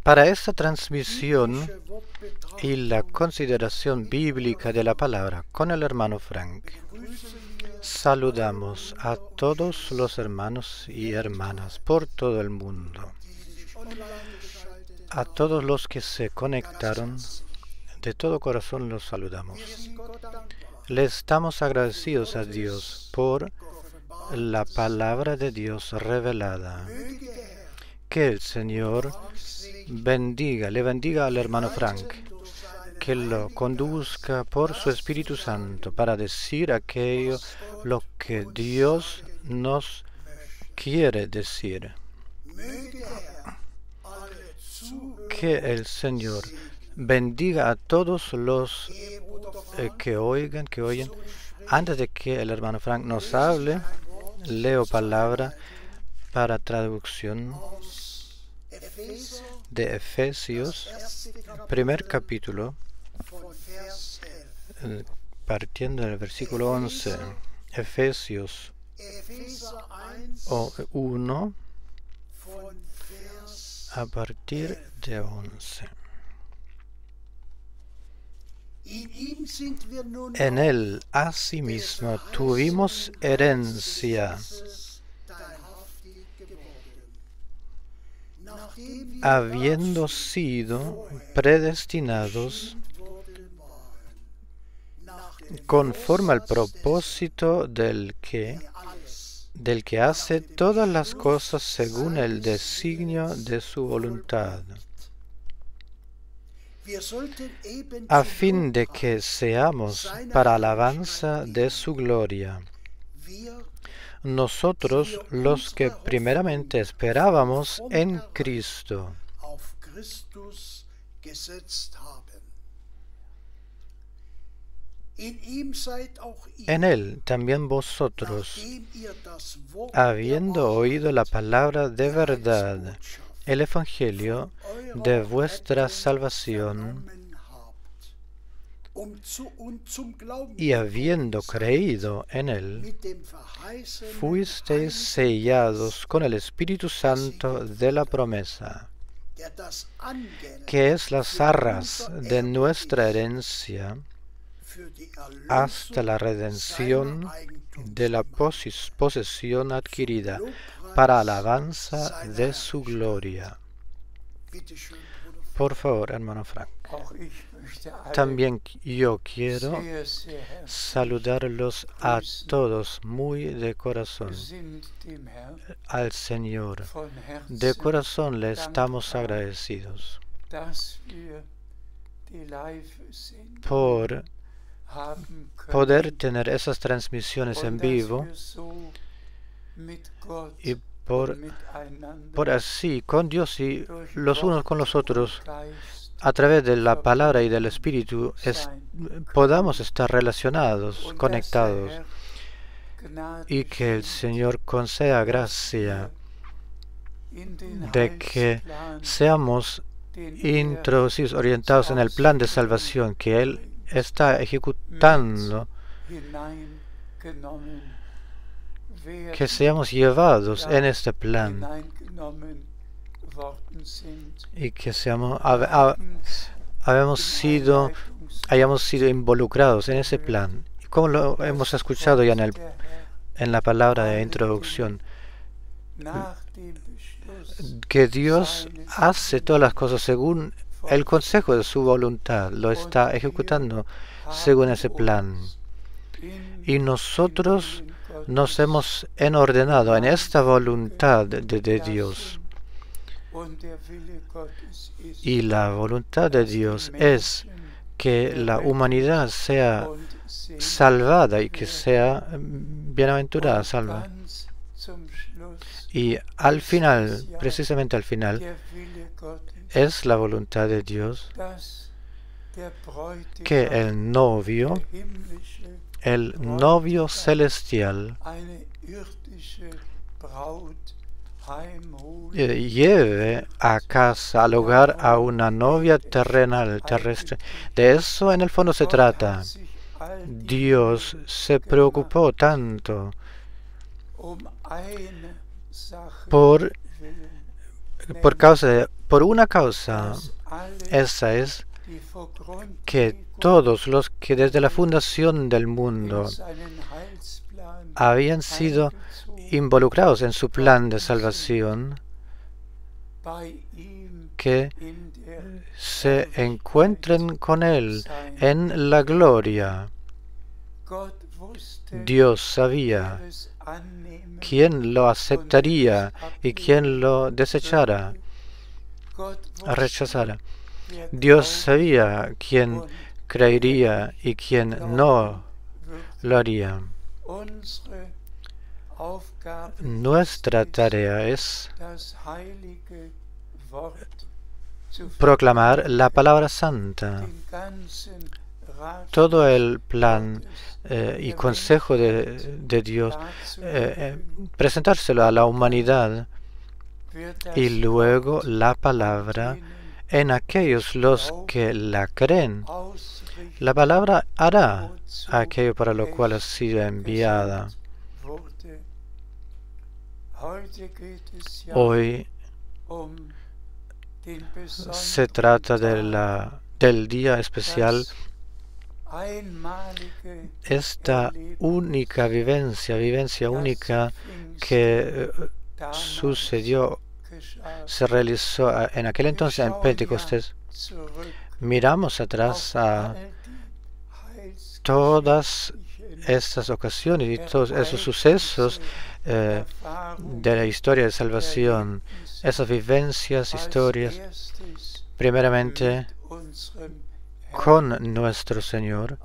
Para esta transmisión y la consideración bíblica de la palabra con el hermano Frank, saludamos a todos los hermanos y hermanas por todo el mundo, a todos los que se conectaron. De todo corazón los saludamos. Le estamos agradecidos a Dios por la palabra de Dios revelada. Que el Señor le bendiga al hermano Frank, que lo conduzca por su Espíritu Santo para decir aquello lo que Dios nos quiere decir. Que el Señor bendiga a todos los que oyen. Antes de que el hermano Frank nos hable, leo palabra para traducción de Efesios, primer capítulo, partiendo del versículo 11. Efesios 1, a partir de 11. En él asimismo tuvimos herencia, habiendo sido predestinados conforme al propósito del que hace todas las cosas según el designio de su voluntad, a fin de que seamos para alabanza de su gloria. Nosotros, los que primeramente esperábamos en Cristo. En él también vosotros, habiendo oído la palabra de verdad, el Evangelio de vuestra salvación, y habiendo creído en él, fuisteis sellados con el Espíritu Santo de la promesa, que es las arras de nuestra herencia, hasta la redención de la posesión adquirida, para alabanza de su gloria. Por favor, hermano Frank. También yo quiero saludarlos a todos muy de corazón. Al Señor, de corazón le estamos agradecidos por poder tener esas transmisiones en vivo y por así con Dios y los unos con los otros, a través de la palabra y del Espíritu, podamos estar relacionados, conectados, y que el Señor conceda gracia de que seamos introducidos, orientados en el plan de salvación que Él está ejecutando, que seamos llevados en este plan y que hayamos sido involucrados en ese plan. Y como lo hemos escuchado ya en la palabra de introducción, que Dios hace todas las cosas según el consejo de su voluntad, lo está ejecutando según ese plan. Y nosotros nos hemos enordenado en esta voluntad de Dios. Y la voluntad de Dios es que la humanidad sea salvada y que sea bienaventurada, salva. Y al final, precisamente al final, es la voluntad de Dios que el novio celestial lleve a casa, al hogar, a una novia terrenal, terrestre. De eso en el fondo se trata. Dios se preocupó tanto por una causa. Esa es que todos los que desde la fundación del mundo habían sido involucrados en su plan de salvación, que se encuentren con Él en la gloria. Dios sabía quién lo aceptaría y quién lo desechara, rechazara. Dios sabía quién creería y quién no lo haría. Nuestra tarea es proclamar la palabra santa, todo el plan y consejo de Dios, presentárselo a la humanidad, y luego la palabra en aquellos los que la creen. La palabra hará aquello para lo cual ha sido enviada. Hoy se trata del día especial, esta única vivencia única que sucedió, se realizó en aquel entonces en Pentecostés. Miramos atrás a todas estas ocasiones y todos esos sucesos de la historia de salvación, esas vivencias, historias, primeramente con nuestro Señor,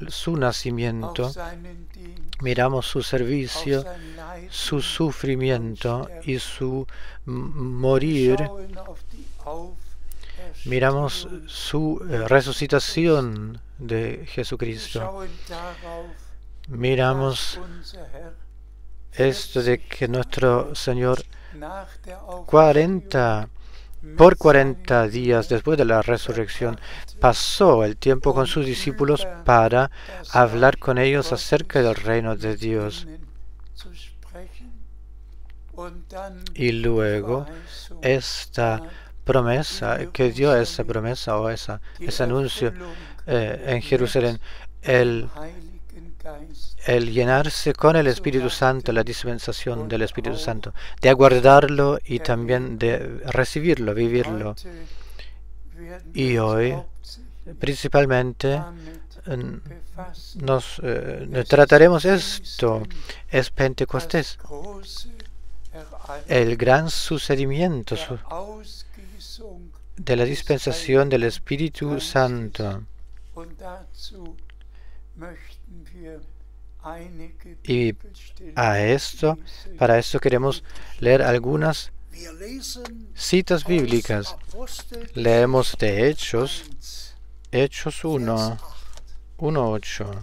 su nacimiento, miramos su servicio, su sufrimiento y su morir, miramos su resucitación de Jesucristo, miramos esto de que nuestro Señor por 40 días después de la resurrección pasó el tiempo con sus discípulos para hablar con ellos acerca del reino de Dios. Y luego esta promesa, que dio esa promesa o ese anuncio en Jerusalén, el llenarse con el Espíritu Santo, la dispensación del Espíritu Santo, de aguardarlo y también de recibirlo, vivirlo. Y hoy, principalmente, nos trataremos esto, es Pentecostés, el gran sucedimiento de la dispensación del Espíritu Santo. Y para esto queremos leer algunas citas bíblicas. Leemos de Hechos 1:8.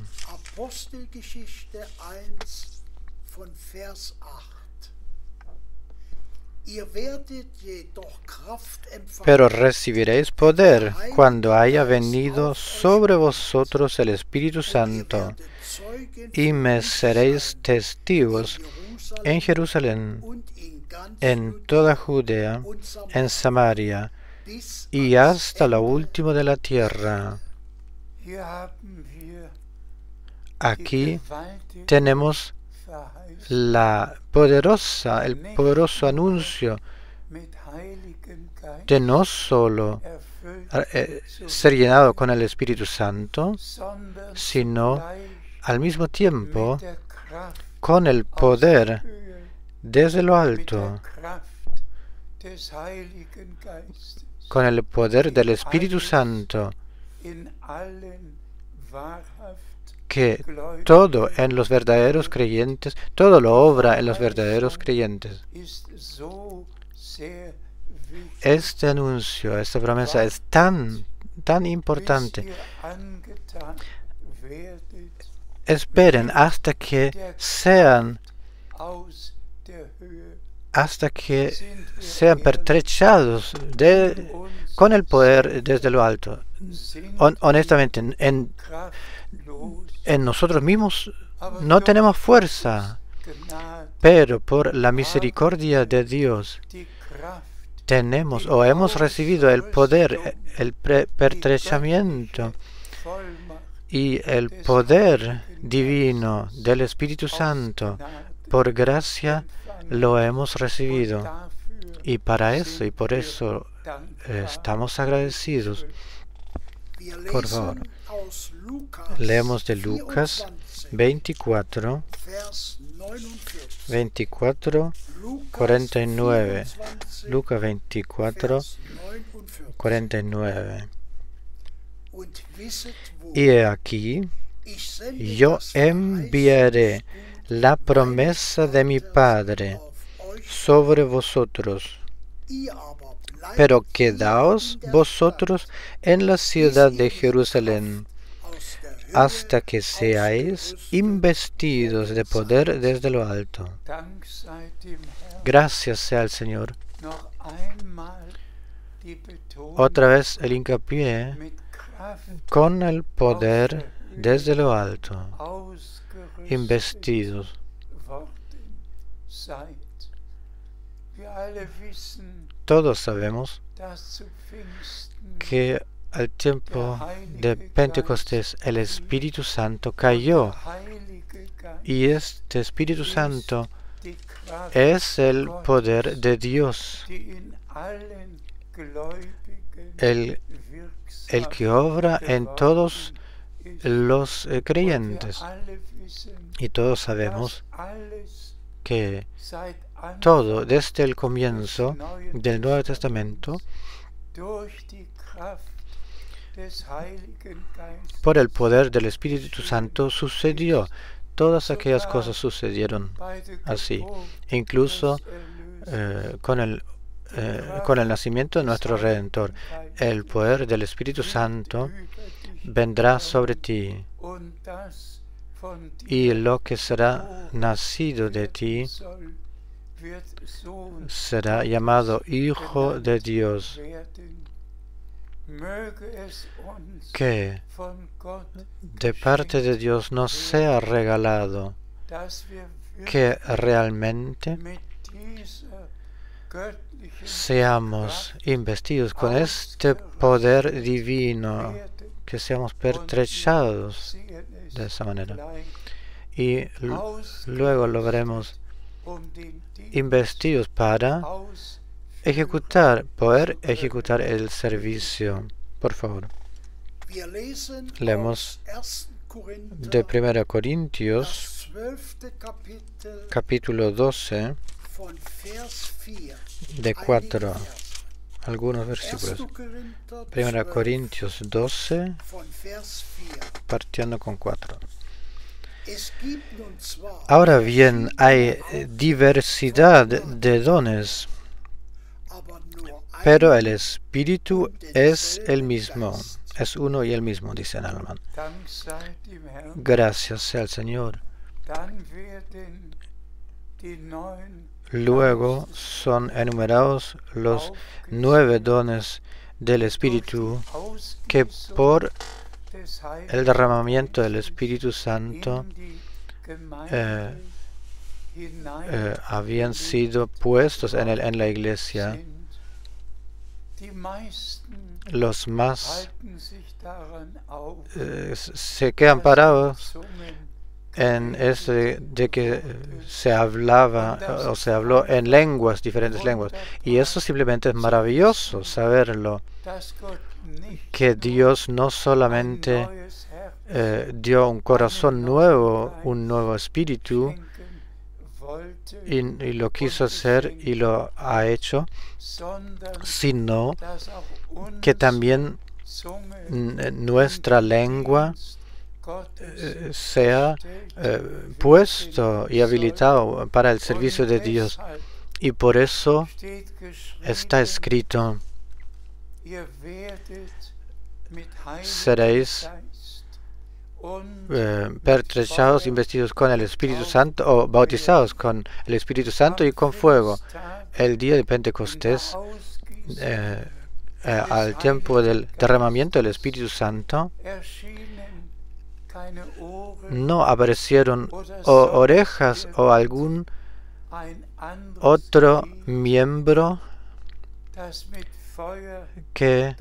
Pero recibiréis poder cuando haya venido sobre vosotros el Espíritu Santo, y me seréis testigos en Jerusalén, en toda Judea, en Samaria y hasta lo último de la tierra. Aquí tenemos el poderoso anuncio de no solo ser llenado con el Espíritu Santo, sino al mismo tiempo con el poder desde lo alto, con el poder del Espíritu Santo, que todo en los verdaderos creyentes, todo lo obra en los verdaderos creyentes. Este anuncio, esta promesa es tan importante. Esperen hasta que sean hasta que sean pertrechados con el poder desde lo alto. Honestamente, en nosotros mismos no tenemos fuerza, pero por la misericordia de Dios tenemos o hemos recibido el poder, el pertrechamiento y el poder divino del Espíritu Santo. Por gracia lo hemos recibido, y para eso y por eso estamos agradecidos. Por favor, leemos de Lucas 24, 49. Lucas 24, 49. Y he aquí, yo enviaré la promesa de mi Padre sobre vosotros, pero quedaos vosotros en la ciudad de Jerusalén hasta que seáis investidos de poder desde lo alto. Gracias sea al Señor. Otra vez el hincapié con el poder desde lo alto, investidos. Todos sabemos que al tiempo de Pentecostés el Espíritu Santo cayó, y este Espíritu Santo es el poder de Dios, el que obra en todos los creyentes. Y todos sabemos que todo desde el comienzo del Nuevo Testamento, por el poder del Espíritu Santo sucedió. Todas aquellas cosas sucedieron así, incluso con el nacimiento de nuestro Redentor. El poder del Espíritu Santo vendrá sobre ti, y lo que será nacido de ti será llamado Hijo de Dios. Que de parte de Dios nos sea regalado que realmente seamos investidos con este poder divino, que seamos pertrechados de esa manera, y luego lo veremos investidos para poder ejecutar el servicio. Por favor, leemos de 1 Corintios capítulo 12, de 4 algunos versículos. 1 Corintios 12, partiendo con 4. Ahora bien, hay diversidad de dones, pero el Espíritu es el mismo, es uno y el mismo, dice en alemán. Gracias sea al Señor. Luego son enumerados los 9 dones del Espíritu que por el derramamiento del Espíritu Santo habían sido puestos en la iglesia. Los más se quedan parados en eso de que se hablaba o se habló en lenguas, diferentes lenguas. Y eso simplemente es maravilloso saberlo, que Dios no solamente dio un corazón nuevo, un nuevo espíritu, y lo quiso hacer y lo ha hecho, sino que también nuestra lengua sea puesto y habilitado para el servicio de Dios. Y por eso está escrito: seréis pertrechados, investidos con el Espíritu Santo o bautizados con el Espíritu Santo y con fuego. El día de Pentecostés, al tiempo del derramamiento del Espíritu Santo, no aparecieron orejas o algún otro miembro que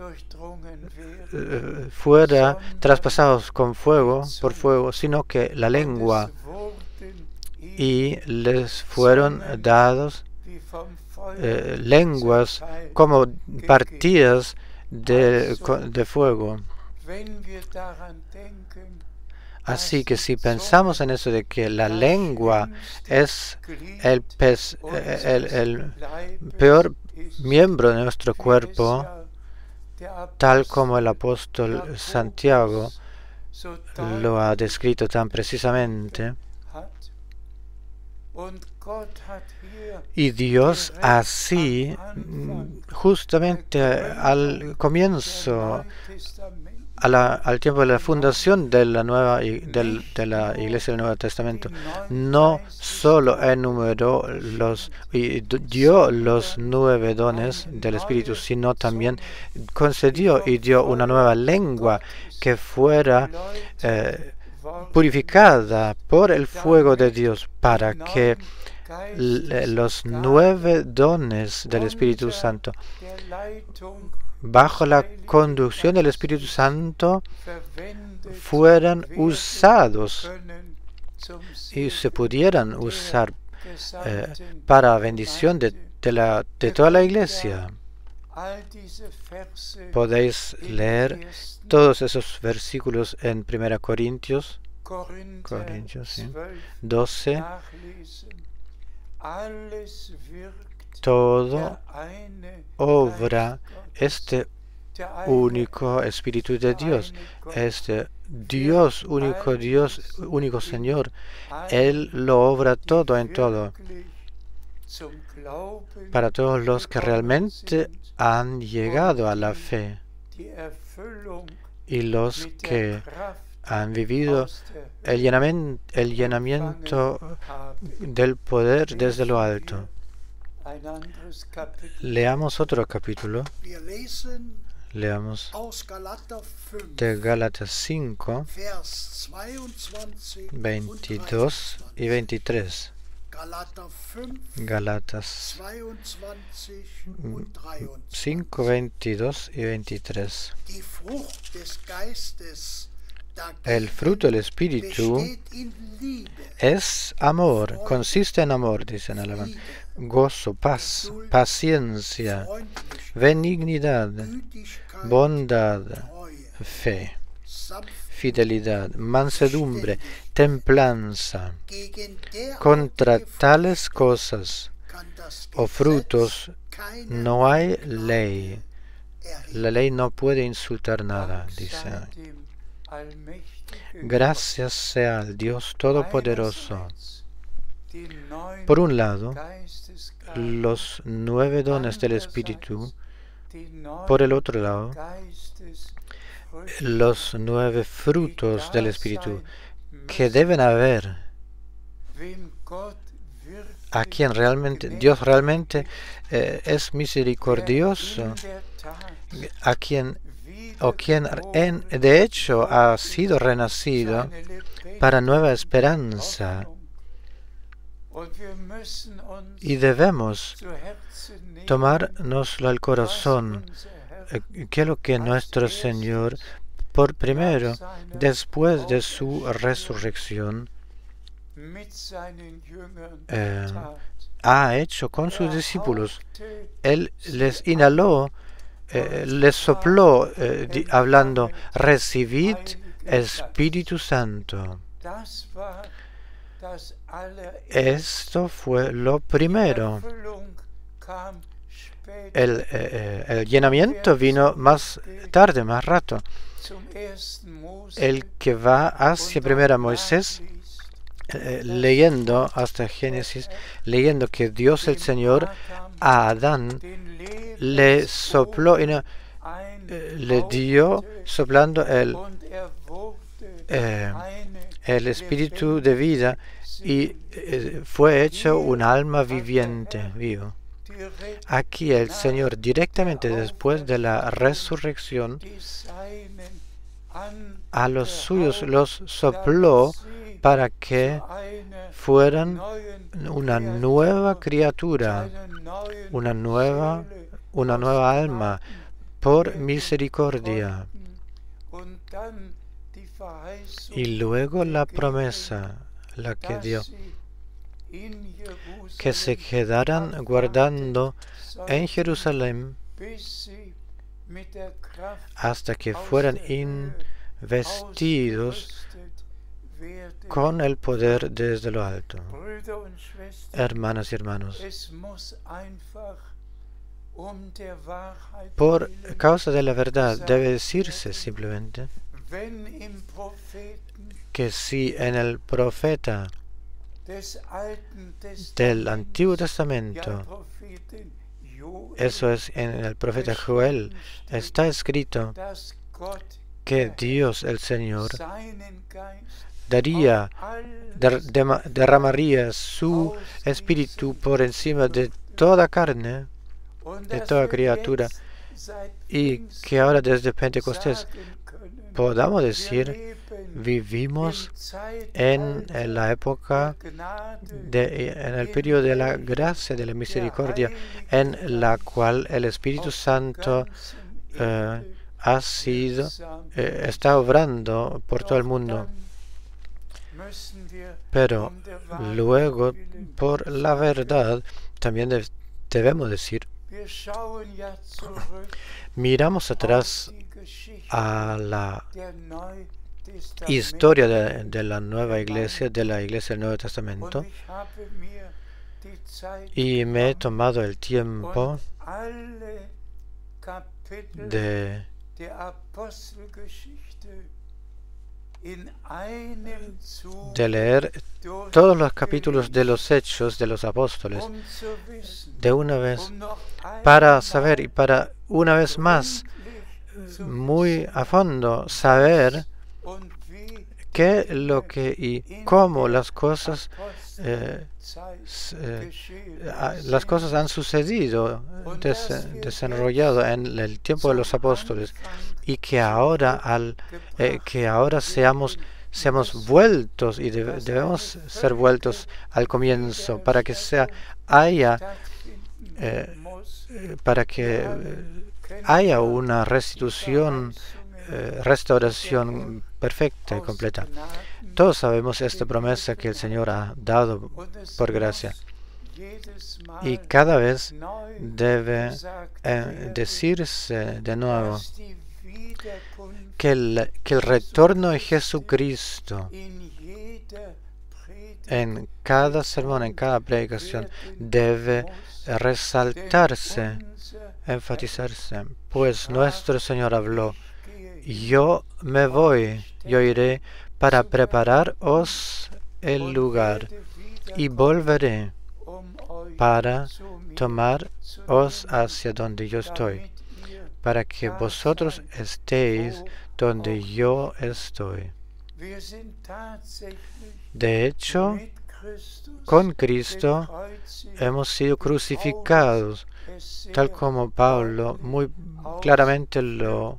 fuera traspasados con fuego, por fuego, sino que la lengua, y les fueron dados lenguas como partidas de fuego. Así que si pensamos en eso de que la lengua es el peor miembro de nuestro cuerpo, tal como el apóstol Santiago lo ha descrito tan precisamente, y Dios así, justamente al comienzo, al tiempo de la fundación de la Iglesia del Nuevo Testamento, no solo enumeró y dio los 9 dones del Espíritu, sino también concedió y dio una nueva lengua que fuera purificada por el fuego de Dios, para que los 9 dones del Espíritu Santo, bajo la conducción del Espíritu Santo, fueran usados y se pudieran usar para bendición de toda la Iglesia. Podéis leer todos esos versículos en 1 Corintios 12. Todo obra este único Espíritu de Dios, este Dios, único Señor. Él lo obra todo en todo, para todos los que realmente han llegado a la fe y los que han vivido el llenamiento del poder desde lo alto. Leamos otro capítulo. Leamos de Gálatas 5, 22 y 23. Gálatas 5, 22 y 23. El fruto del Espíritu es amor, consiste en amor, dice en alemán, gozo, paz, paciencia, benignidad, bondad, fe, fidelidad, mansedumbre, templanza. Contra tales cosas o frutos no hay ley. La ley no puede insultar nada, dice. Gracias sea al Dios Todopoderoso. Por un lado, los 9 dones del Espíritu. Por el otro lado, los 9 frutos del Espíritu que deben haber a quien realmente Dios realmente es misericordioso, a quien de hecho ha sido renacido para nueva esperanza. Y debemos tomárnoslo al corazón, que es lo que nuestro Señor, por primero, después de su resurrección, ha hecho con sus discípulos. Él les inhaló, les sopló, hablando, recibid Espíritu Santo. Esto fue lo primero. El llenamiento vino más tarde, más rato. El que va hacia primera Moisés, leyendo hasta Génesis, leyendo que Dios el Señor a Adán le sopló y le dio soplando el espíritu de vida y fue hecho un alma viviente, vivo. Aquí el Señor directamente después de la resurrección a los suyos los sopló para que fueran una nueva criatura, una nueva alma, por misericordia. Y luego la promesa, la que dio, que se quedaran guardando en Jerusalén hasta que fueran investidos con el poder desde lo alto. Hermanas y hermanos, por causa de la verdad debe decirse simplemente que si en el profeta del Antiguo Testamento, eso es en el profeta Joel, está escrito que Dios el Señor derramaría su espíritu por encima de toda carne, de toda criatura, y que ahora desde Pentecostés podamos decir, vivimos en la época, en el periodo de la gracia, de la misericordia, en la cual el Espíritu Santo está obrando por todo el mundo. Pero luego, por la verdad, también debemos decir, miramos atrás a la historia de la nueva iglesia, de la iglesia del Nuevo Testamento, y me he tomado el tiempo de leer todos los capítulos de los Hechos de los Apóstoles de una vez, para saber y para una vez más, muy a fondo, saber qué, lo que y cómo las cosas han sucedido, desarrollado en el tiempo de los apóstoles, y que ahora seamos vueltos y debemos ser vueltos al comienzo para que haya una restauración perfecta y completa. Todos sabemos esta promesa que el Señor ha dado por gracia. Y cada vez debe decirse de nuevo que el retorno de Jesucristo en cada sermón, en cada predicación, debe resaltarse, enfatizarse, pues nuestro Señor habló: yo me voy, yo iré para prepararos el lugar, y volveré para tomaros hacia donde yo estoy, para que vosotros estéis donde yo estoy. De hecho, con Cristo hemos sido crucificados, tal como Pablo muy claramente lo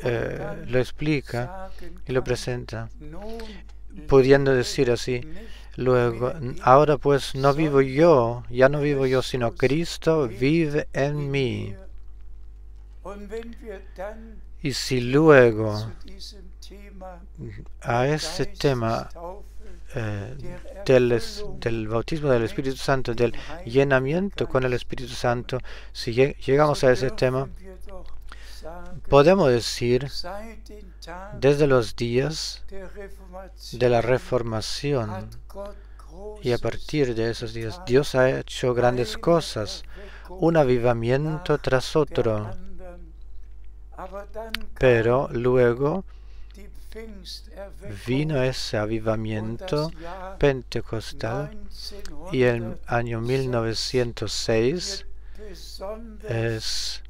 explica y lo presenta, pudiendo decir así: luego, ahora pues no vivo yo, ya no vivo yo, sino Cristo vive en mí. Y si luego a este tema del bautismo del Espíritu Santo, del llenamiento con el Espíritu Santo, si llegamos a ese tema, podemos decir, desde los días de la Reformación y a partir de esos días, Dios ha hecho grandes cosas, un avivamiento tras otro. Pero luego vino ese avivamiento pentecostal, y en el año 1906 es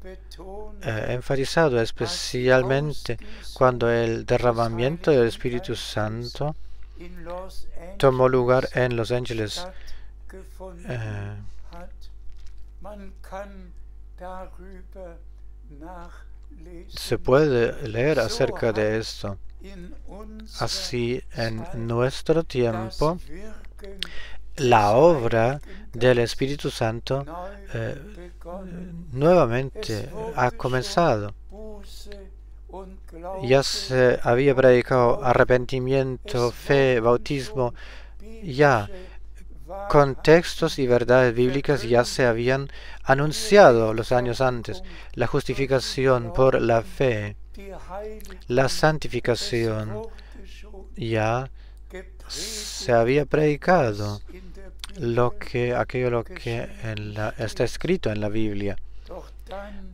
enfatizado especialmente cuando el derramamiento del Espíritu Santo tomó lugar en Los Ángeles. Se puede leer acerca de esto. Así, en nuestro tiempo, la obra del Espíritu Santo nuevamente ha comenzado. Ya se había predicado arrepentimiento, fe, bautismo, ya contextos y verdades bíblicas ya se habían anunciado los años antes. La justificación por la fe, la santificación, ya se había predicado aquello que está escrito en la Biblia.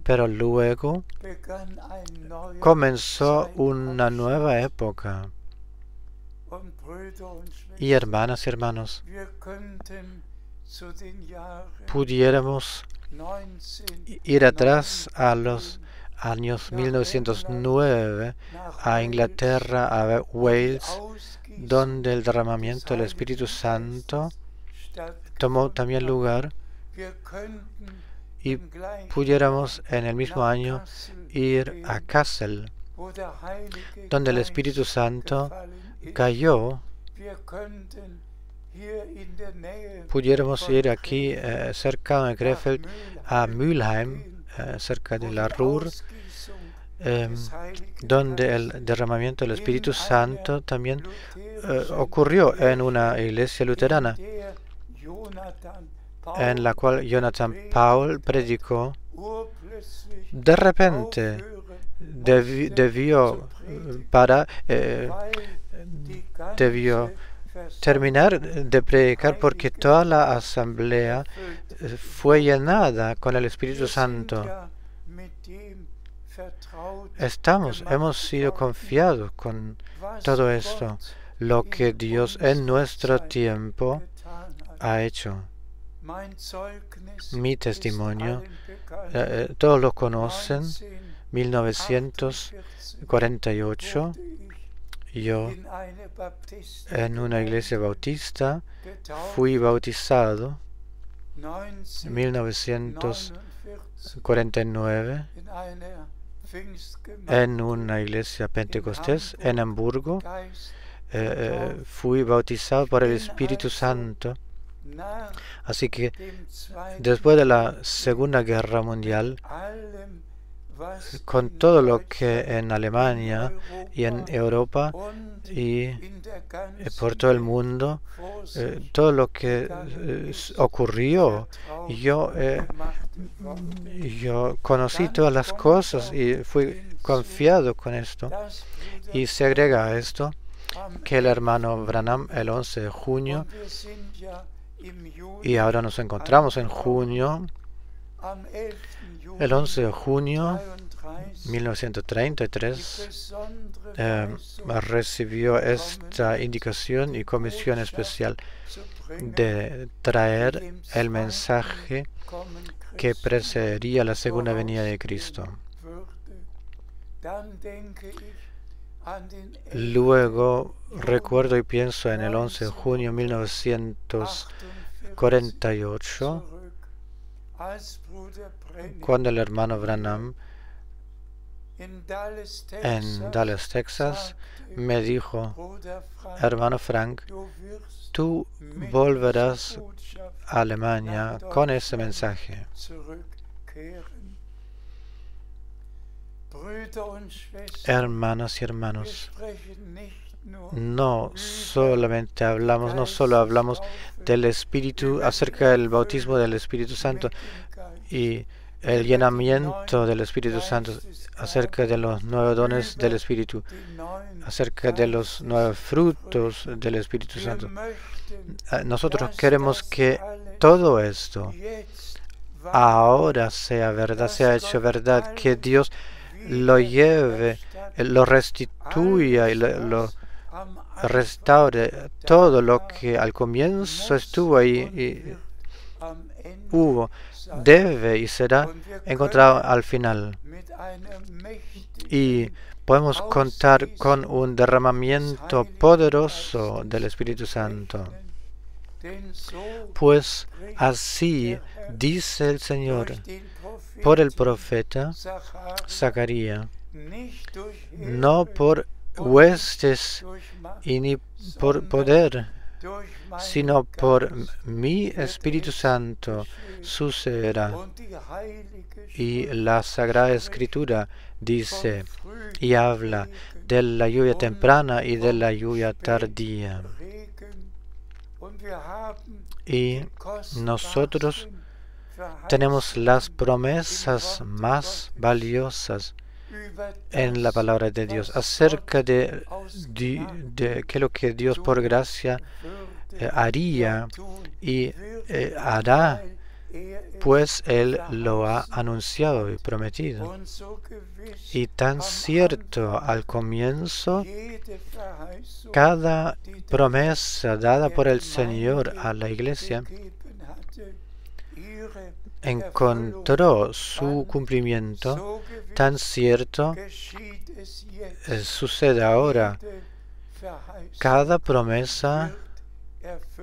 Pero luego comenzó una nueva época. Y hermanas y hermanos, pudiéramos ir atrás a los años 1909, a Inglaterra, a Wales, donde el derramamiento del Espíritu Santo tomó también lugar, y pudiéramos en el mismo año ir a Kassel, donde el Espíritu Santo cayó. Pudiéramos ir aquí cerca de Krefeld a Mülheim, cerca de la Ruhr, donde el derramamiento del Espíritu Santo también ocurrió en una iglesia luterana, en la cual Jonathan Paul predicó. De repente debió terminar de predicar porque toda la asamblea fue llenada con el Espíritu Santo. Hemos sido confiados con todo esto, lo que Dios en nuestro tiempo ha hecho. Mi testimonio, todos lo conocen. 1948, yo en una iglesia bautista fui bautizado. 1949, en una iglesia pentecostés en Hamburgo, fui bautizado por el Espíritu Santo. Así que después de la Segunda Guerra Mundial, con todo lo que en Alemania y en Europa y por todo el mundo, todo lo que ocurrió, yo conocí todas las cosas y fui confiado con esto. Y se agrega a esto que el hermano Branham el 11 de junio, y ahora nos encontramos en junio, el 11 de junio 1933, recibió esta indicación y comisión especial de traer el mensaje que precedería la segunda venida de Cristo. Luego recuerdo y pienso en el 11 de junio 1948, cuando el hermano Branham en Dallas, Texas, me dijo: hermano Frank, tú volverás a Alemania con ese mensaje. Hermanas y hermanos, no solo hablamos del Espíritu, acerca del bautismo del Espíritu Santo y el llenamiento del Espíritu Santo, acerca de los nuevos dones del Espíritu, acerca de los nuevos frutos del Espíritu Santo. Nosotros queremos que todo esto ahora sea verdad, sea hecho verdad, que Dios lo lleve, lo restituya y lo restaure. Todo lo que al comienzo estuvo ahí y hubo debe y será encontrado al final. Y podemos contar con un derramamiento poderoso del Espíritu Santo. Pues así dice el Señor por el profeta Zacarías, no por huestes y ni por poder, sino por mi Espíritu Santo sucederá. Y la Sagrada Escritura dice y habla de la lluvia temprana y de la lluvia tardía. Y nosotros tenemos las promesas más valiosas en la palabra de Dios acerca de que lo que Dios por gracia haría y hará, pues Él lo ha anunciado y prometido. Y tan cierto al comienzo, cada promesa dada por el Señor a la iglesia encontró su cumplimiento, tan cierto sucede ahora. Cada promesa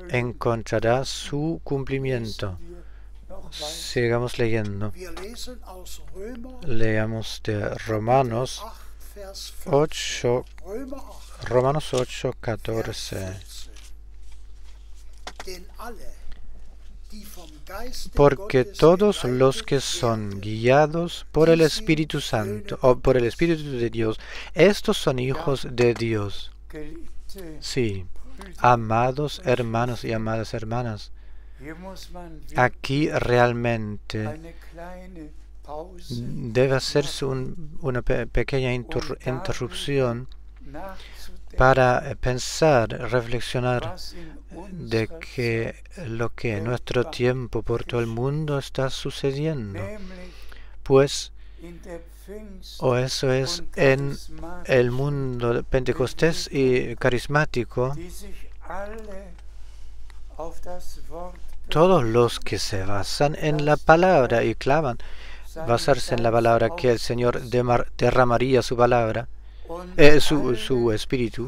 encontrará su cumplimiento. Sigamos leyendo. Leamos de Romanos 8, 14. Porque todos los que son guiados por el Espíritu Santo, o por el Espíritu de Dios, estos son hijos de Dios. Sí, amados hermanos y amadas hermanas, aquí realmente debe hacerse una pequeña interrupción para pensar, reflexionar de que lo que en nuestro tiempo por todo el mundo está sucediendo, pues eso es en el mundo pentecostés y carismático. Todos los que se basan en la palabra y claman basarse en la palabra, que el Señor derramaría su palabra, su espíritu,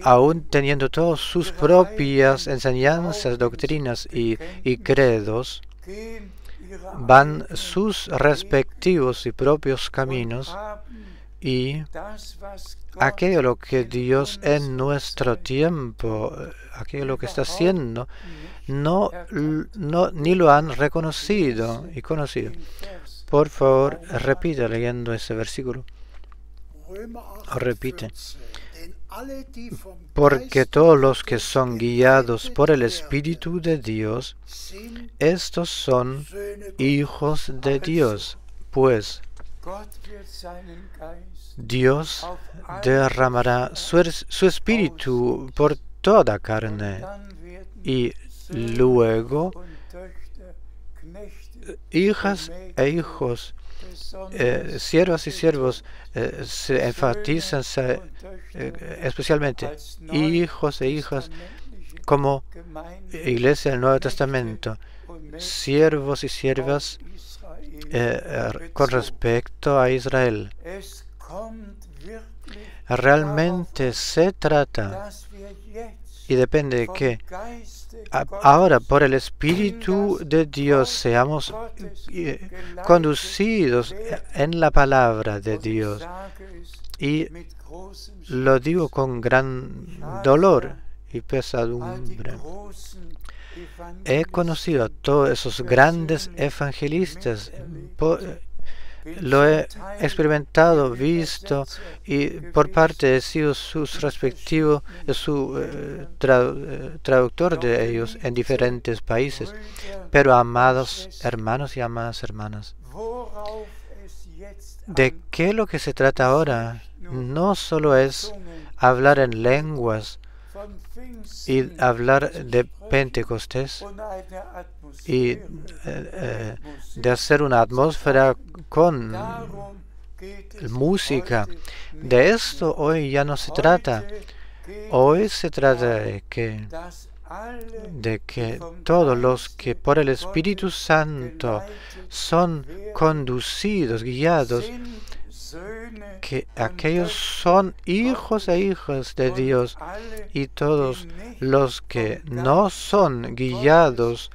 aún teniendo todas sus propias enseñanzas, doctrinas y credos, van sus respectivos y propios caminos, y aquello lo que Dios en nuestro tiempo, aquello lo que está haciendo, ni lo han reconocido y conocido. Por favor, repite leyendo ese versículo. Repite. Porque todos los que son guiados por el Espíritu de Dios, estos son hijos de Dios. Pues Dios derramará su Espíritu por toda carne, y luego hijas e hijos, siervas y siervos, se enfatizan especialmente hijos e hijas como iglesia del Nuevo Testamento, siervos y siervas con respecto a Israel. Realmente se trata y depende de que ahora por el Espíritu de Dios seamos conducidos en la palabra de Dios. Y lo digo con gran dolor y pesadumbre. He conocido a todos esos grandes evangelistas, lo he experimentado, visto, y por parte de sus respectivos, su traductor de ellos en diferentes países. Pero amados hermanos y amadas hermanas, ¿de qué lo que se trata ahora? No solo es hablar en lenguas y hablar de Pentecostés y de hacer una atmósfera con música. De esto hoy ya no se trata. Hoy se trata de que de que todos los que por el Espíritu Santo son conducidos, guiados, que aquellos son hijos e hijas de Dios, y todos los que no son guiados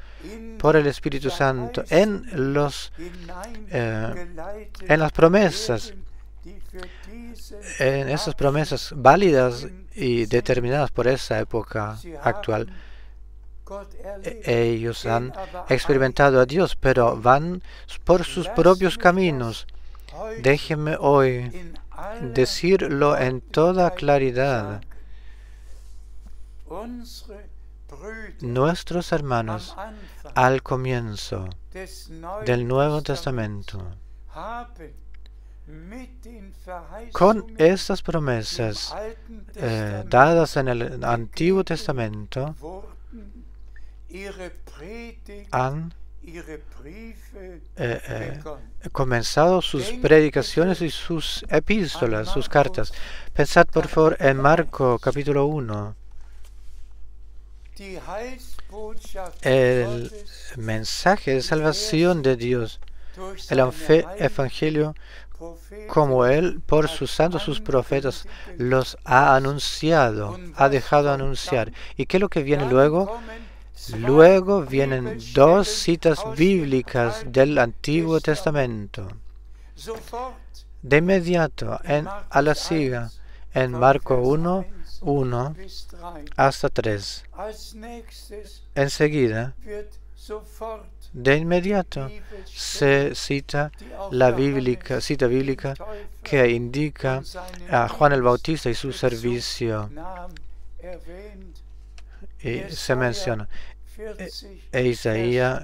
por el Espíritu Santo en las promesas, en esas promesas válidas y determinadas por esa época actual. Ellos han experimentado a Dios, pero van por sus propios caminos. Déjenme hoy decirlo en toda claridad. Nuestros hermanos al comienzo del Nuevo Testamento, con estas promesas dadas en el Antiguo Testamento, han comenzado sus predicaciones y sus epístolas, sus cartas. Pensad por favor en Marco capítulo 1. El mensaje de salvación de Dios, el evangelio, como Él por sus santos, sus profetas, los ha anunciado, ha dejado anunciar. ¿Y qué es lo que viene luego? Luego vienen dos citas bíblicas del Antiguo Testamento. De inmediato, a la siga, en Marco 1, 1 hasta 3. Enseguida, de inmediato, se cita la cita bíblica que indica a Juan el Bautista y su servicio. Y se menciona Isaías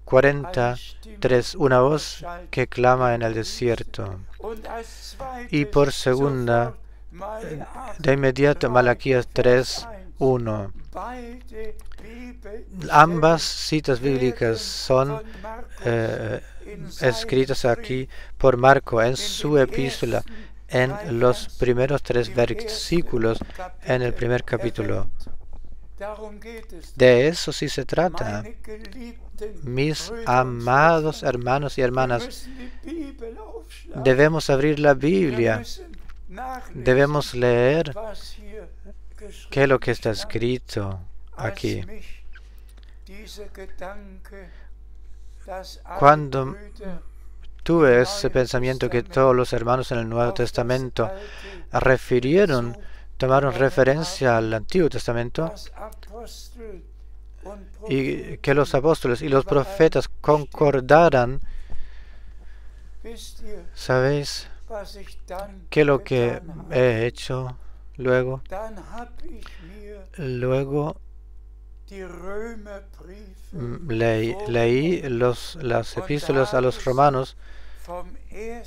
43, una voz que clama en el desierto. Y por segunda, de inmediato, Malaquías 3, 1. Ambas citas bíblicas son escritas aquí por Marco en su epístola, en los primeros 3 versículos, en el primer capítulo. De eso sí se trata. Mis amados hermanos y hermanas, debemos abrir la Biblia, debemos leer qué es lo que está escrito aquí. Cuando tuve ese pensamiento que todos los hermanos en el Nuevo Testamento tomaron referencia al Antiguo Testamento, y que los apóstoles y los profetas concordaran, ¿sabéis qué es lo que he hecho luego? Luego leí las epístolas a los romanos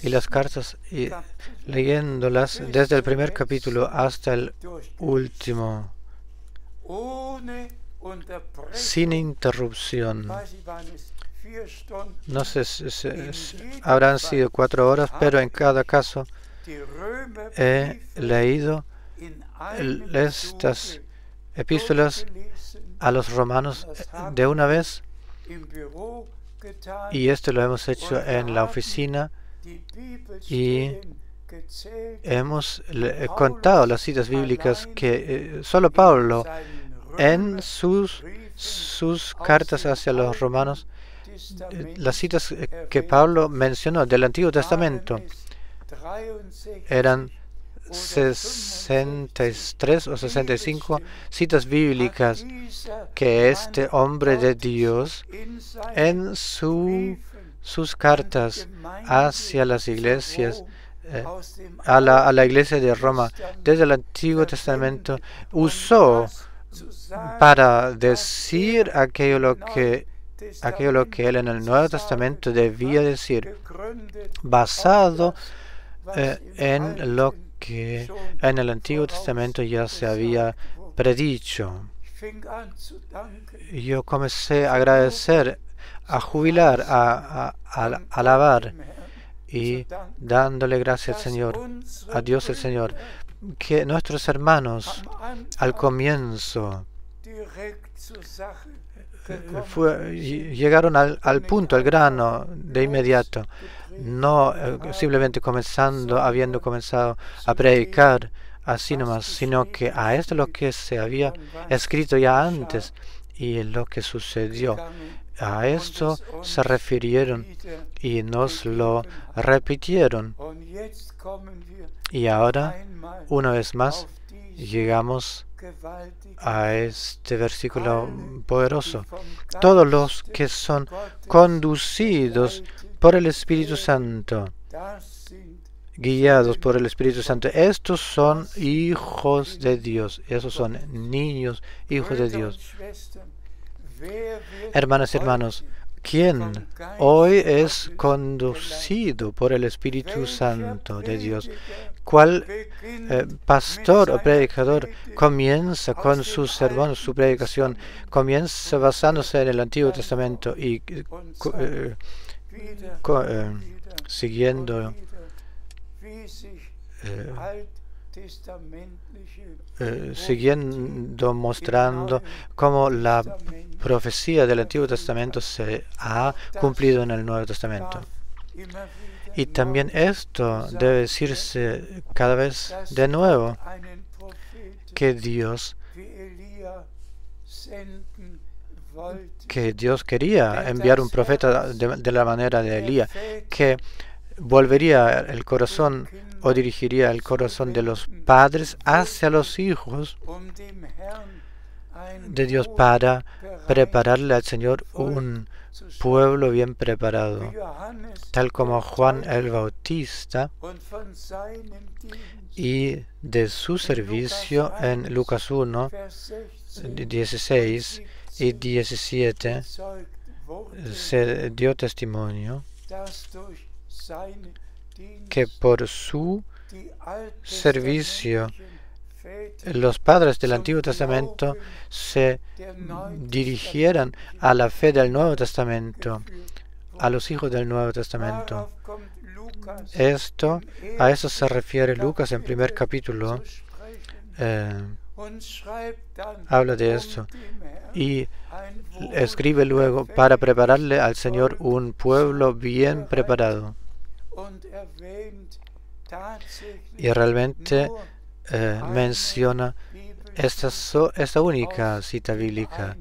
y las cartas, y leyéndolas desde el primer capítulo hasta el último, sin interrupción. No sé si habrán sido 4 horas, pero en cada caso he leído estas epístolas a los romanos de una vez, y esto lo hemos hecho en la oficina, y hemos contado las citas bíblicas que solo Pablo en sus cartas hacia los romanos, las citas que Pablo mencionó del Antiguo Testamento eran 63 o 65 citas bíblicas que este hombre de Dios en sus cartas hacia las iglesias, a la iglesia de Roma, desde el Antiguo Testamento, usó para decir aquello lo que él en el Nuevo Testamento debía decir, basado en lo que en el Antiguo Testamento ya se había predicho. Yo comencé a agradecer, a jubilar, a alabar y dándole gracias al Señor, a Dios el Señor, que nuestros hermanos al comienzo llegaron al punto, al grano, de inmediato, no simplemente habiendo comenzado a predicar así nomás, sino que a esto lo que se había escrito ya antes y lo que sucedió. A esto se refirieron y nos lo repitieron. Y ahora, una vez más, llegamos a este versículo poderoso. Todos los que son conducidos por el Espíritu Santo, guiados por el Espíritu Santo, estos son hijos de Dios. Esos son niños, hijos de Dios. Hermanas y hermanos, ¿quién hoy es conducido por el Espíritu Santo de Dios? ¿Cuál pastor o predicador comienza con su sermón, su predicación, comienza basándose en el Antiguo Testamento y siguiendo mostrando cómo la profecía del Antiguo Testamento se ha cumplido en el Nuevo Testamento? Y también esto debe decirse cada vez de nuevo, que Dios quería enviar un profeta de la manera de Elías, que volvería el corazón o dirigiría el corazón de los padres hacia los hijos de Dios para prepararle al Señor un pueblo bien preparado, tal como Juan el Bautista y de su servicio en Lucas 1, 16 y 17 se dio testimonio que por su servicio los padres del Antiguo Testamento se dirigieran a la fe del Nuevo Testamento, a los hijos del Nuevo Testamento. A eso se refiere Lucas en primer capítulo. Habla de esto y escribe luego para prepararle al Señor un pueblo bien preparado. Y realmente menciona esta única cita bíblica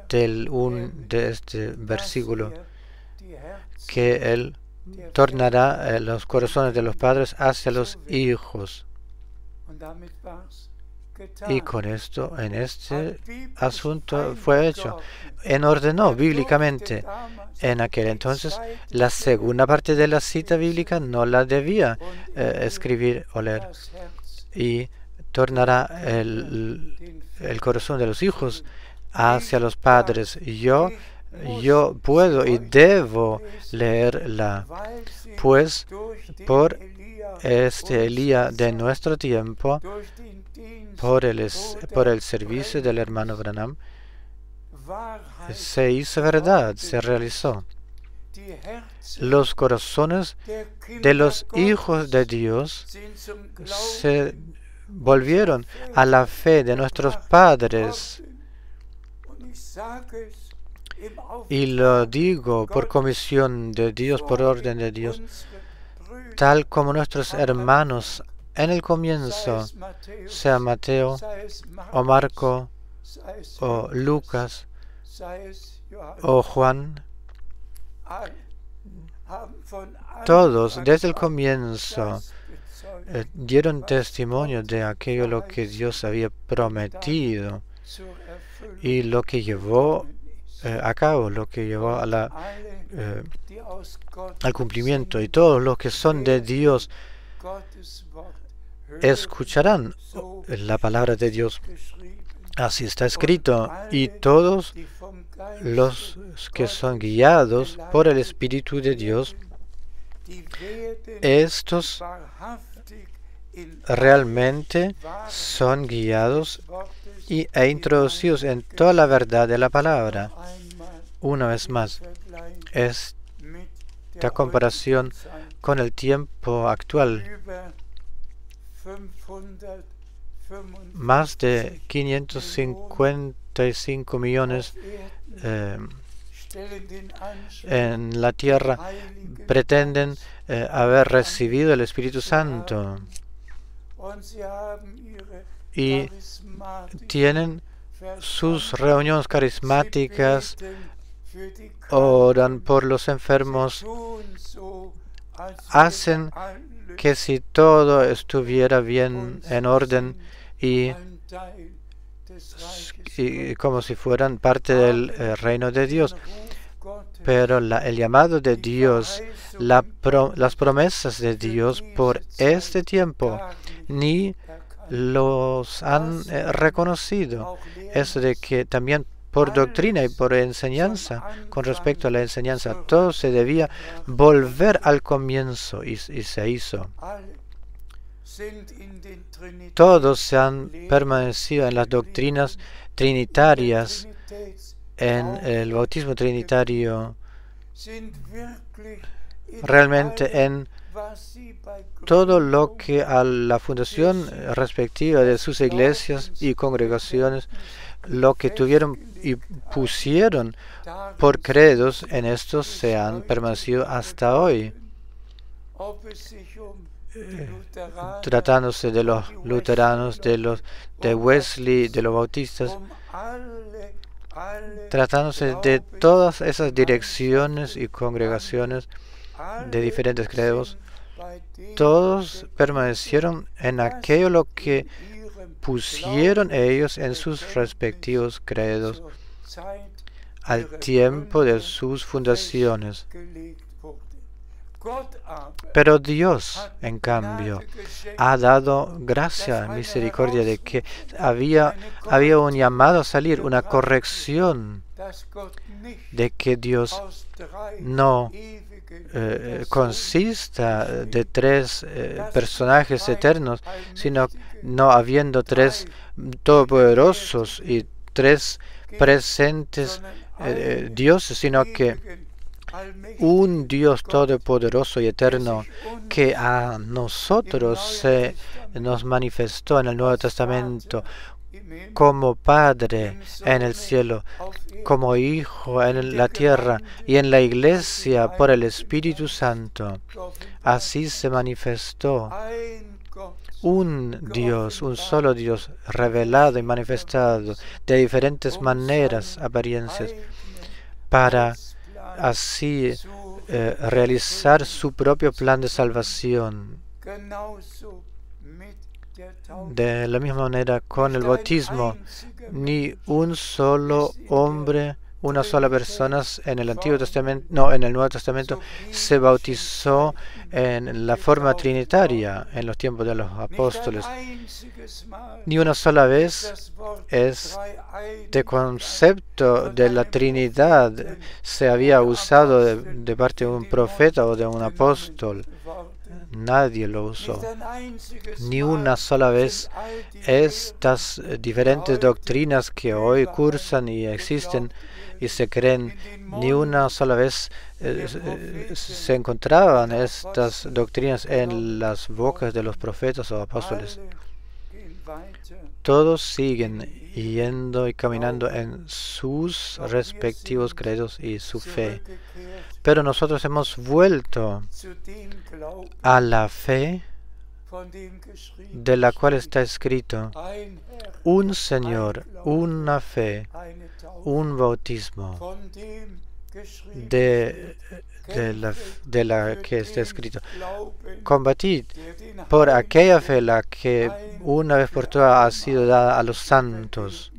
de este versículo, que Él tornará los corazones de los padres hacia los hijos. Y con esto, en este asunto fue hecho. Ordenó bíblicamente. En aquel entonces, la segunda parte de la cita bíblica no la debía escribir o leer. Y tornará el corazón de los hijos hacia los padres. Yo puedo y debo leerla, pues por Elías de nuestro tiempo, por el servicio del hermano Branham, se hizo verdad, se realizó. Los corazones de los hijos de Dios se volvieron a la fe de nuestros padres. Y lo digo por comisión de Dios, por orden de Dios, tal como nuestros hermanos en el comienzo, sea Mateo o Marco o Lucas o Juan, todos desde el comienzo dieron testimonio de aquello lo que Dios había prometido y lo que llevó a cabo, lo que llevó al cumplimiento. Y todos los que son de Dios escucharán la palabra de Dios. Así está escrito. Y todos los que son guiados por el Espíritu de Dios, estos realmente son guiados e introducidos en toda la verdad de la palabra. Una vez más, esta comparación con el tiempo actual. más de 555 millones en la tierra pretenden haber recibido el Espíritu Santo y tienen sus reuniones carismáticas, oran por los enfermos, hacen que si todo estuviera bien en orden y como si fueran parte del reino de Dios. Pero el llamado de Dios, las promesas de Dios por este tiempo, ni los han reconocido. Eso de que también por doctrina y por enseñanza, con respecto a la enseñanza, todo se debía volver al comienzo y se hizo. Todos se han permanecido en las doctrinas trinitarias, en el bautismo trinitario, realmente en todo lo que a la fundación respectiva de sus iglesias y congregaciones, lo que tuvieron y pusieron por credos, en estos se han permanecido hasta hoy. Tratándose de los luteranos, de Wesley, de los bautistas, tratándose de todas esas direcciones y congregaciones de diferentes credos, todos permanecieron en aquello lo que pusieron ellos en sus respectivos credos al tiempo de sus fundaciones. Pero Dios, en cambio, ha dado gracia, misericordia, de que había un llamado a salir, una corrección, de que Dios no consista de tres personajes eternos, sino no habiendo tres todopoderosos y tres presentes dioses, sino que un Dios todopoderoso y eterno que a nosotros se nos manifestó en el Nuevo Testamento como Padre en el cielo, como Hijo en la tierra y en la iglesia por el Espíritu Santo. Así se manifestó un Dios, un solo Dios, revelado y manifestado de diferentes maneras, apariencias, para así realizar su propio plan de salvación. De la misma manera con el bautismo, ni un solo hombre, una sola persona en el Antiguo Testamento, no, en el Nuevo Testamento se bautizó en la forma trinitaria en los tiempos de los apóstoles. Ni una sola vez este concepto de la Trinidad se había usado de parte de un profeta o de un apóstol. Nadie lo usó. Ni una sola vez estas diferentes doctrinas que hoy cursan y existen y se creen, ni una sola vez se encontraban estas doctrinas en las bocas de los profetas o apóstoles. Todos siguen yendo y caminando en sus respectivos credos y su fe. Pero nosotros hemos vuelto a la fe de la cual está escrito: un Señor, una fe, un bautismo, de la que está escrito. Combatid por aquella fe la que una vez por todas ha sido dada a los santos,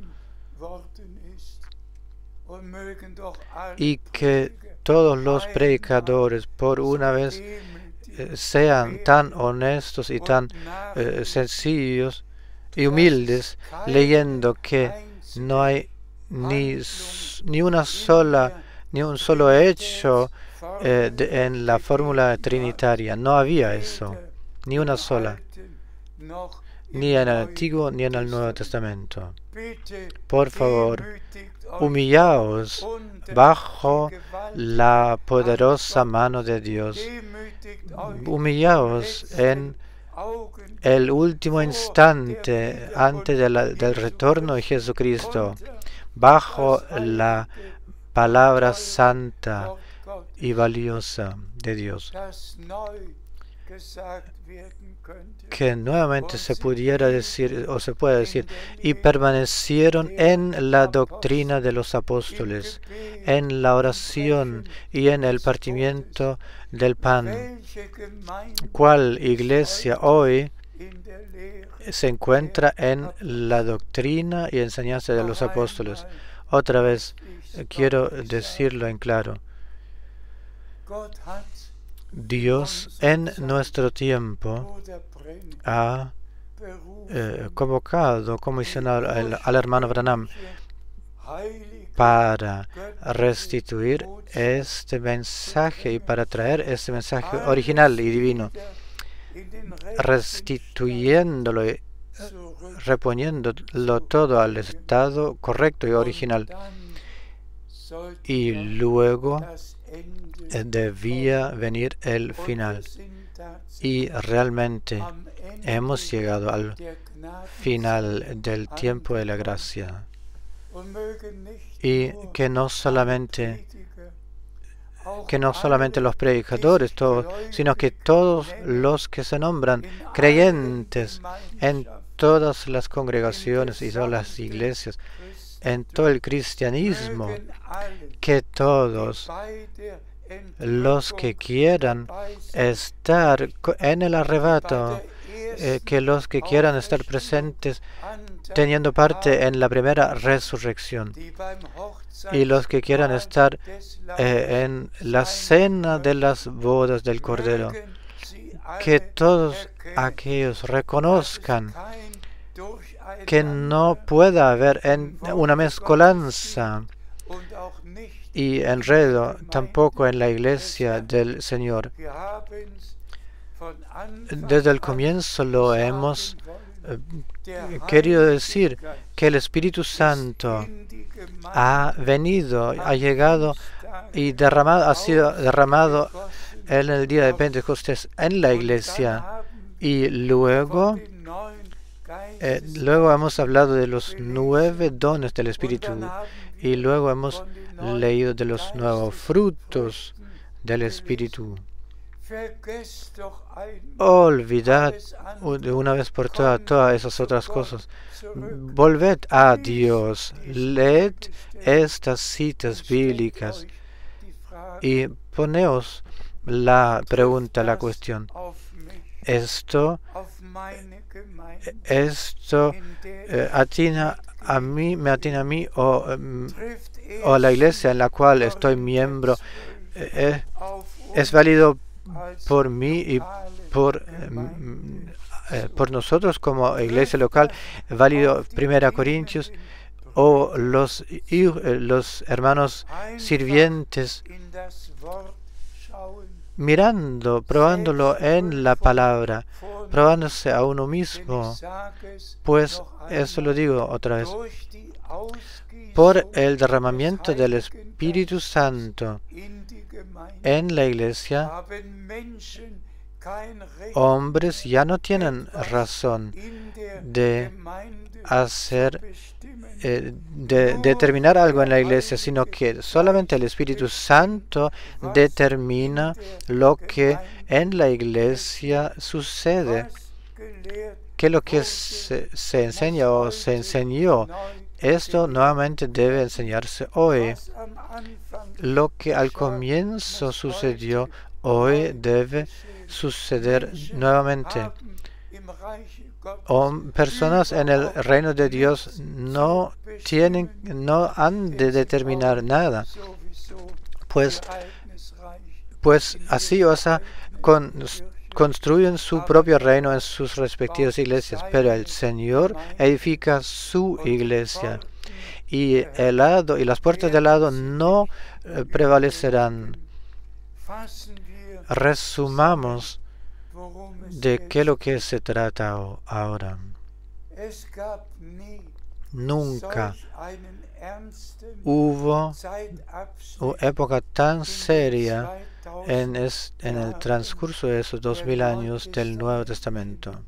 y que todos los predicadores por una vez sean tan honestos y tan sencillos y humildes, leyendo que no hay ni un solo hecho en la fórmula trinitaria. No había eso, ni una sola, ni en el Antiguo ni en el Nuevo Testamento. Por favor, humillaos bajo la poderosa mano de Dios. Humillaos en el último instante antes del retorno de Jesucristo, bajo la palabra santa y valiosa de Dios, que nuevamente se pudiera decir, o se puede decir, y permanecieron en la doctrina de los apóstoles, en la oración y en el partimiento del pan. ¿Cuál iglesia hoy se encuentra en la doctrina y enseñanza de los apóstoles? Otra vez quiero decirlo en claro. Dios en nuestro tiempo ha convocado, comisionado al hermano Branham para restituir este mensaje y para traer este mensaje original y divino, restituyéndolo y reponiéndolo todo al estado correcto y original. Y luego debía venir el final. Y realmente hemos llegado al final del tiempo de la gracia. Y que no solamente los predicadores, sino que todos los que se nombran creyentes en todas las congregaciones y todas las iglesias, en todo el cristianismo, que todos los que quieran estar en el arrebato, que los que quieran estar presentes teniendo parte en la primera resurrección, y los que quieran estar en la cena de las bodas del Cordero, que todos aquellos reconozcan que no pueda haber una mezcolanza y enredo tampoco en la iglesia del Señor. Desde el comienzo lo hemos querido decir, que el Espíritu Santo ha venido, ha llegado y ha sido derramado en el día de Pentecostés en la iglesia. Y luego hemos hablado de los 9 dones del Espíritu, y luego hemos leído de los nuevos frutos del Espíritu. Olvidad de una vez por todas esas otras cosas. Volved a Dios, leed estas citas bíblicas y poneos la pregunta, la cuestión. Esto atina a mí, me atina a mí o a la iglesia en la cual estoy miembro. Es válido por mí y por nosotros como iglesia local, válido 1 Corintios, o los hermanos sirvientes, mirando, probándolo en la palabra, probándose a uno mismo. Pues eso lo digo otra vez, por el derramamiento del Espíritu Santo en la iglesia, hombres ya no tienen razón de determinar algo en la iglesia, sino que solamente el Espíritu Santo determina lo que en la iglesia sucede, que lo que se enseña o se enseñó, esto nuevamente debe enseñarse hoy. Lo que al comienzo sucedió, hoy debe suceder nuevamente. Personas en el reino de Dios no han de determinar nada, pues así, o sea, construyen su propio reino en sus respectivas iglesias, pero el Señor edifica su iglesia, y el lado y las puertas del lado no prevalecerán. Resumamos de qué lo que se trata ahora. Nunca hubo una época tan seria en el transcurso de esos 2000 años del Nuevo Testamento,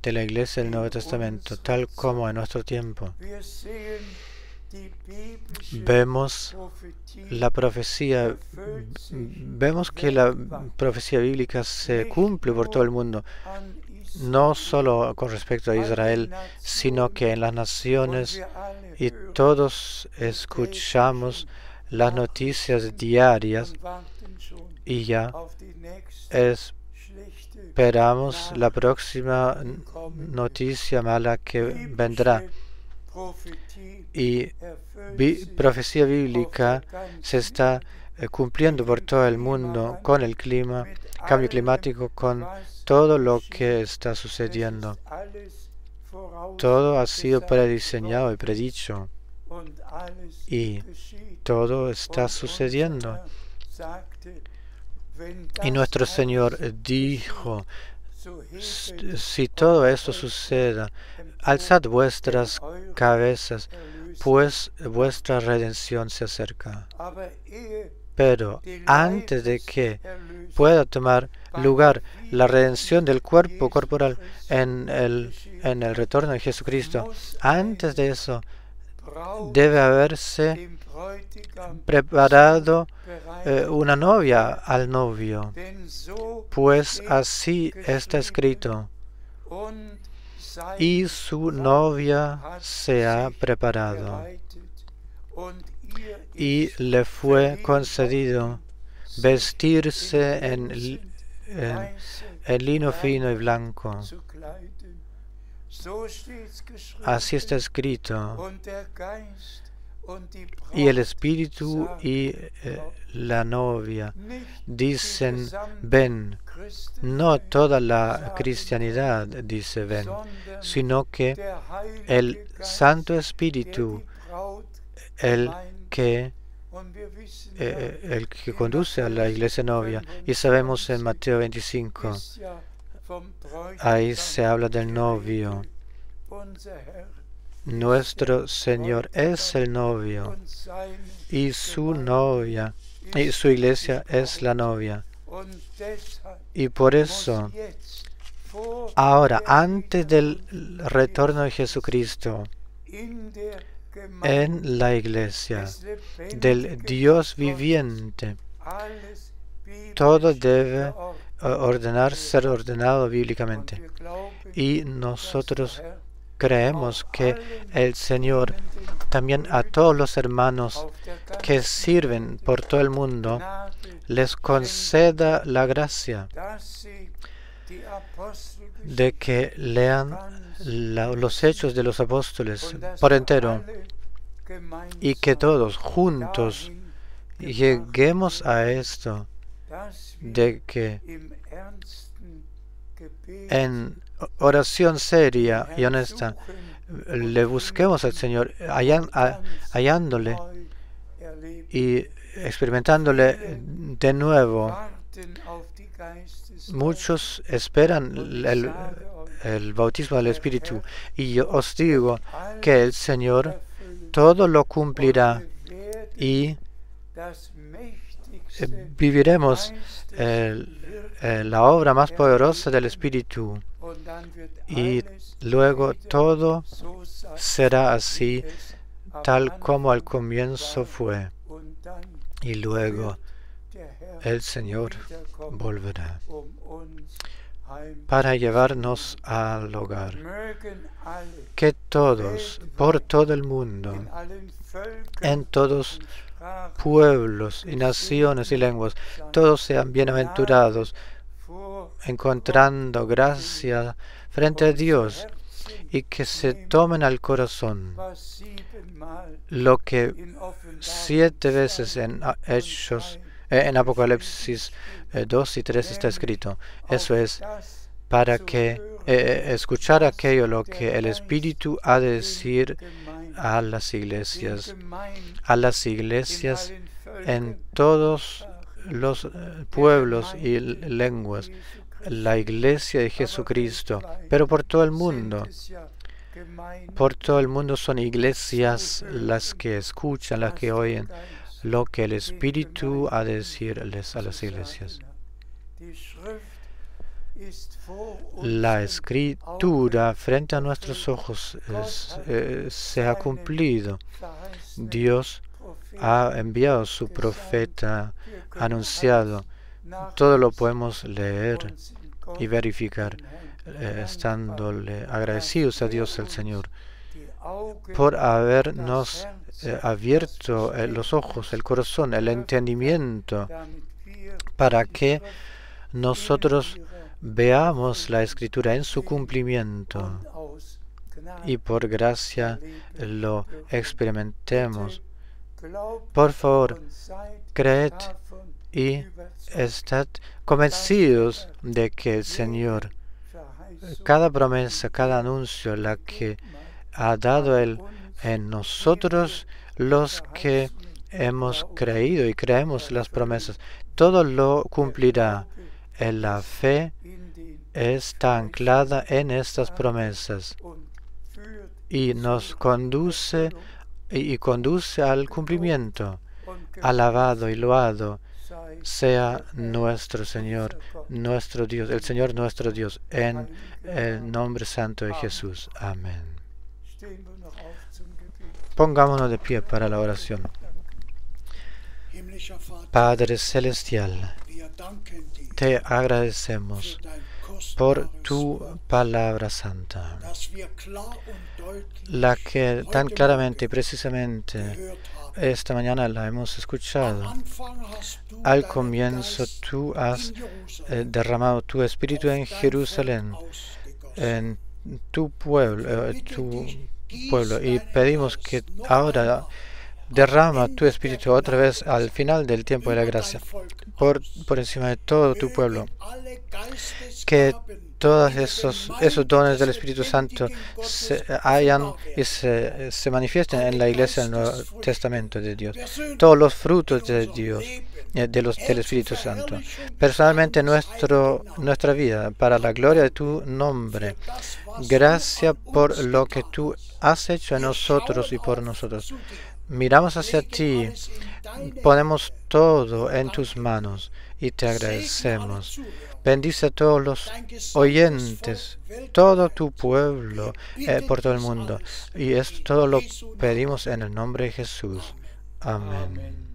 de la Iglesia del Nuevo Testamento, tal como en nuestro tiempo. Vemos la profecía, vemos que la profecía bíblica se cumple por todo el mundo, no solo con respecto a Israel, sino que en las naciones, y todos escuchamos las noticias diarias y ya esperamos la próxima noticia mala que vendrá. Y profecía bíblica se está cumpliendo por todo el mundo con el clima, cambio climático, con todo lo que está sucediendo. Todo ha sido prediseñado y predicho, y todo está sucediendo. Y nuestro Señor dijo: si todo esto suceda, alzad vuestras cabezas, pues vuestra redención se acerca. Pero antes de que pueda tomar lugar la redención del cuerpo corporal en el retorno de Jesucristo, antes de eso debe haberse preparado una novia al novio, pues así está escrito: y su novia se ha preparado, y le fue concedido vestirse en lino fino y blanco. Así está escrito. Y el Espíritu y la novia dicen: ven. No toda la cristianidad dice ven, sino que el Santo Espíritu, el que conduce a la iglesia novia. Y sabemos en Mateo 25, ahí se habla del novio. Nuestro Señor es el novio, y su novia, y su iglesia es la novia. Y por eso, ahora, antes del retorno de Jesucristo, en la iglesia del Dios viviente, todo debe ser ordenado bíblicamente. Y nosotros creemos que el Señor también a todos los hermanos que sirven por todo el mundo les conceda la gracia de que lean los hechos de los apóstoles por entero, y que todos juntos lleguemos a esto, de que en oración seria y honesta le busquemos al Señor, hallándole y experimentándole de nuevo. Muchos esperan el bautismo del Espíritu, y yo os digo que el Señor todo lo cumplirá, y viviremos la obra más poderosa del Espíritu, y luego todo será así, tal como al comienzo fue, y luego el Señor volverá para llevarnos al hogar. Que todos, por todo el mundo, en todos pueblos y naciones y lenguas, todos sean bienaventurados, encontrando gracia frente a Dios, y que se tomen al corazón lo que 7 veces en Hechos, en Apocalipsis 2 y 3 está escrito. Eso es para que escuchar aquello lo que el Espíritu ha de decir a las iglesias en todos los pueblos y lenguas, la iglesia de Jesucristo, pero por todo el mundo. Por todo el mundo son iglesias las que escuchan, las que oyen lo que el Espíritu ha de decirles a las iglesias. La Escritura frente a nuestros ojos se ha cumplido. Dios ha enviado su profeta anunciado. Todo lo podemos leer y verificar, estándole agradecidos a Dios el Señor por habernos abierto los ojos, el corazón, el entendimiento, para que nosotros veamos la Escritura en su cumplimiento y por gracia lo experimentemos. Por favor, creed y estad convencidos de que el Señor, cada promesa, cada anuncio, la que ha dado Él en nosotros, los que hemos creído y creemos las promesas, todo lo cumplirá. En la fe está anclada en estas promesas y nos conduce al cumplimiento. Alabado y loado sea nuestro Señor, nuestro Dios, el Señor nuestro Dios, en el nombre santo de Jesús. Amén. Pongámonos de pie para la oración. Padre Celestial, te agradecemos por tu palabra santa, la que tan claramente y precisamente esta mañana la hemos escuchado. Al comienzo tú has derramado tu espíritu en Jerusalén, en tu pueblo, y pedimos que ahora derrama tu espíritu otra vez al final del tiempo de la gracia, por encima de todo tu pueblo, que todos esos dones del Espíritu Santo se hayan y se manifiesten en la iglesia del Nuevo Testamento de Dios. Todos los frutos de Dios, del Espíritu Santo. Personalmente nuestra vida, para la gloria de tu nombre. Gracias por lo que tú has hecho en nosotros y por nosotros. Miramos hacia ti, ponemos todo en tus manos y te agradecemos. Bendice a todos los oyentes, todo tu pueblo por todo el mundo. Y esto todo lo pedimos en el nombre de Jesús. Amén.